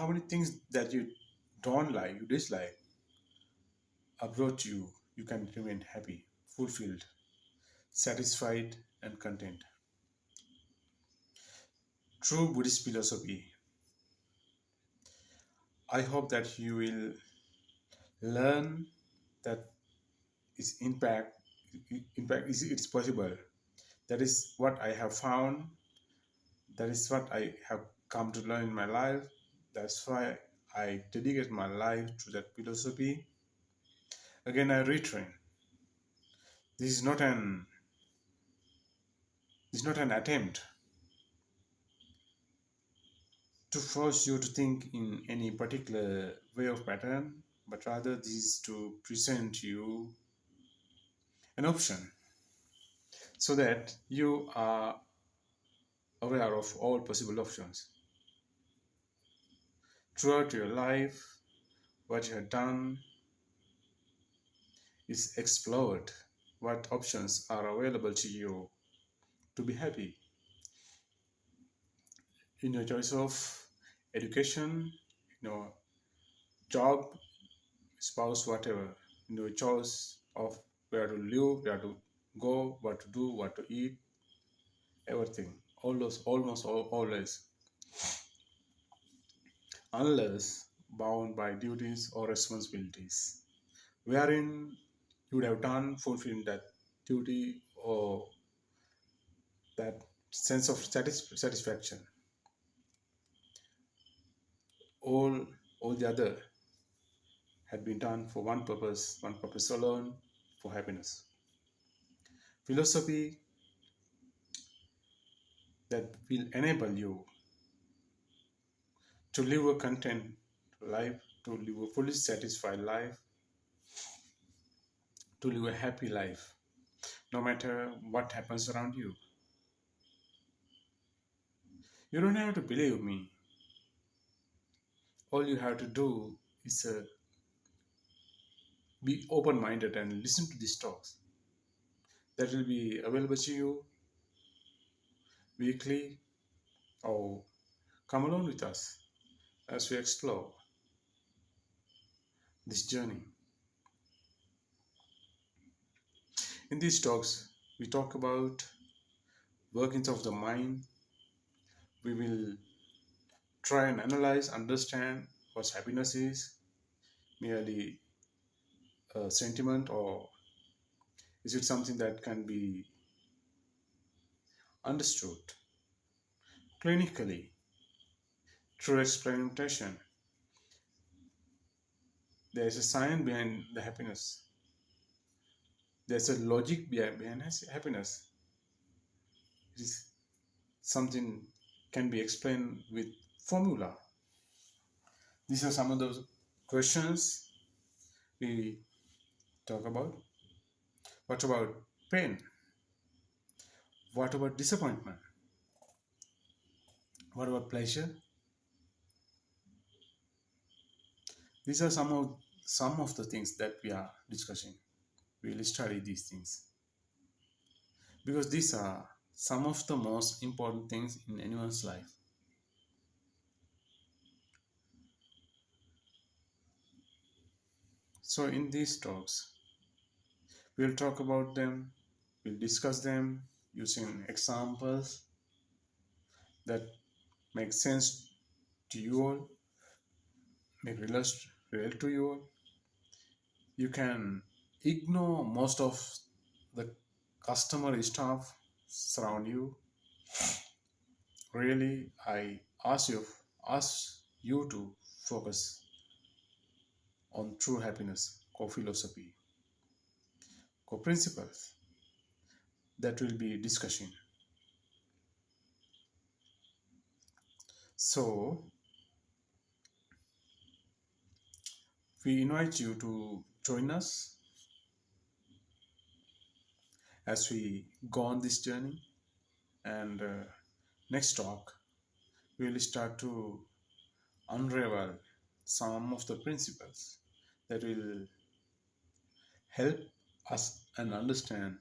how many things that you don't like, you dislike, approach you, you can remain happy, fulfilled, satisfied, and content. True Buddhist philosophy. I hope that you will learn that is impact is it's possible. That is what I have found. That is what I have come to learn in my life. That's why I dedicate my life to that philosophy. Again, I retrain. This is not an this is not an attempt to force you to think in any particular way of pattern, but rather this is to present you an option so that you are aware of all possible options. Throughout your life, what you have done is explored what options are available to you to be happy in your choice of education, job, spouse, whatever, your choice of where to live, where to go, what to do, what to eat, everything. All those almost always, unless bound by duties or responsibilities, wherein you would have done fulfilling that duty or that sense of satisfaction. All the other had been done for one purpose alone, for happiness. Philosophy that will enable you to live a content life, to live a fully satisfied life, to live a happy life, no matter what happens around you. You don't have to believe me. All you have to do is be open-minded and listen to these talks that will be available to you weekly, or come along with us as we explore this journey. In these talks, we talk about workings of the mind. We will try and analyze, understand what happiness is, merely a sentiment, or is it something that can be understood clinically through experimentation. There is a science behind the happiness. There's a logic behind happiness. It is something can be explained with formula. These are some of those questions we talk about. What about pain? What about disappointment? What about pleasure? These are some of the things that we are discussing. We will study these things because these are some of the most important things in anyone's life. So in these talks, we'll talk about them, we'll discuss them using examples that make sense to you all, make real to you all. You can ignore most of the customary stuff surround you. Really, I ask you to focus on true happiness, core philosophy, core principles that will be discussing. So we invite you to join us as we go on this journey. And next talk, we will start to unravel some of the principles that will help us and understand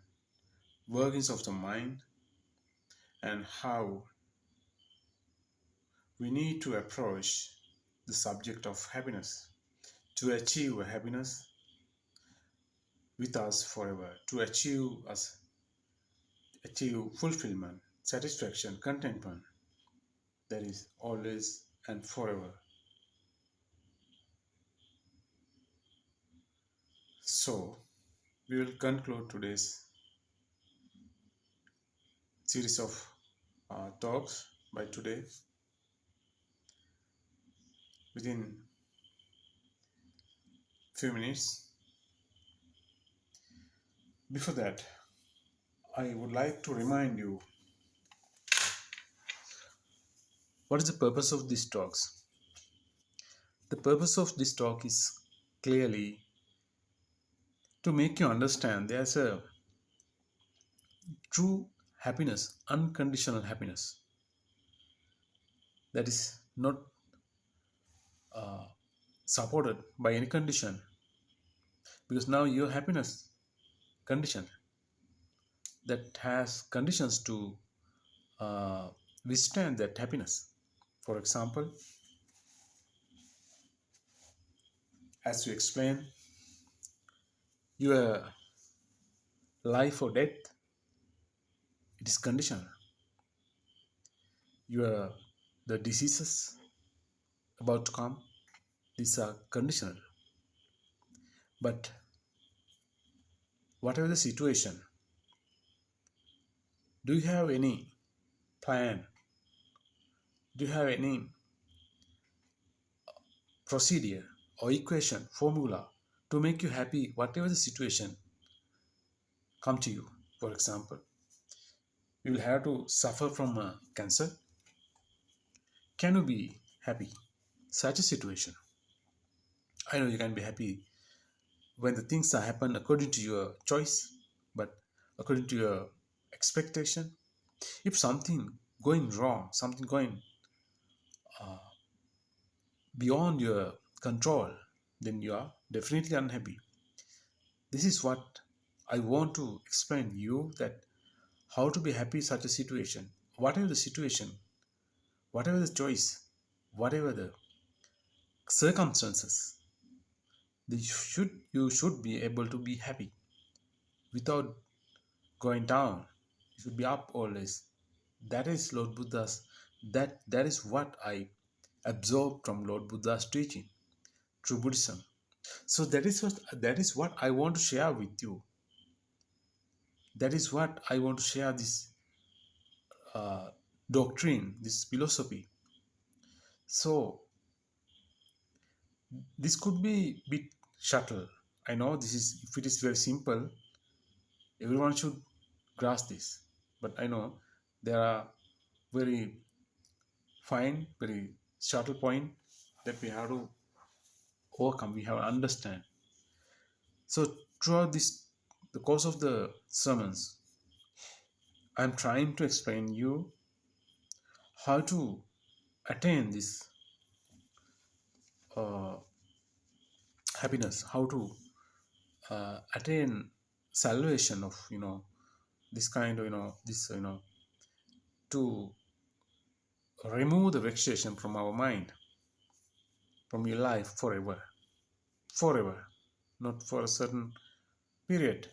workings of the mind and how we need to approach the subject of happiness, to achieve happiness with us forever, to achieve fulfillment, satisfaction, contentment, that is always and forever. So we will conclude today's series of talks by today within few minutes. Before that, I would like to remind you what is the purpose of these talks. The purpose of this talk is clearly to make you understand there's a true happiness, unconditional happiness, that is not uh, supported by any condition, because now your happiness condition that has conditions to uh, withstand that happiness. For example, as we explained, your life or death, it is conditional. Your the diseases about to come, these are conditional. But whatever the situation, do you have any plan? Do you have any procedure or equation, formula to make you happy whatever the situation come to you? For example, you will have to suffer from cancer. Can you be happy? Such a situation. I know you can be happy when the things are happen according to your choice, but according to your expectation. If something going wrong, something going beyond your control, then you are definitely unhappy. This is what I want to explain you, that how to be happy in such a situation. Whatever the situation, whatever the choice, whatever the circumstances, you should be able to be happy without going down. You should be up always. That is Lord Buddha's, that is what I absorbed from Lord Buddha's teaching, true Buddhism. So that is what I want to share with you. That is what I want to share, this uh, doctrine, this philosophy. So this could be bit subtle. I know this is, if it is very simple, everyone should grasp this. But I know there are very fine, very subtle point that we have to overcome, we have to understand. So throughout this, the course of the sermons, I'm trying to explain you how to attain this uh, happiness, how to attain salvation of this kind of this to remove the vexation from our mind, from your life forever, forever, not for a certain period,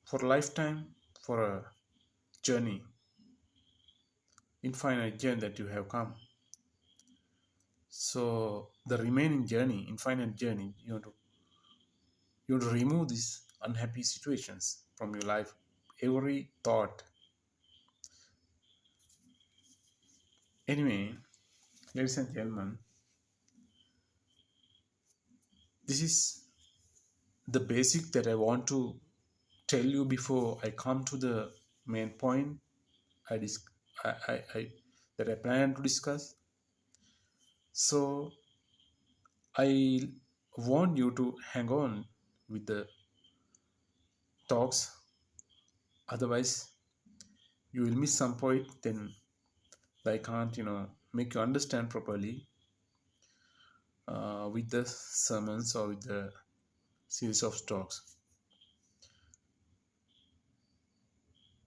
for a lifetime, for a journey, infinite journey that you have come. So the remaining journey, infinite journey, you want to remove these unhappy situations from your life, every thought. Anyway, ladies and gentlemen, this is the basic that I want to tell you before I come to the main point I, dis- I that I plan to discuss. So I want you to hang on with the talks, otherwise you will miss some point. Then I can't make you understand properly with the sermons or with the series of talks.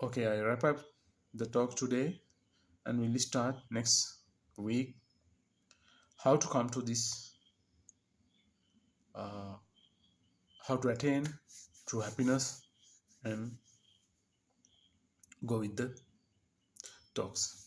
Okay, I wrap up the talk today and we'll start next week how to come to this, uh, how to attain true happiness, and go with the talks.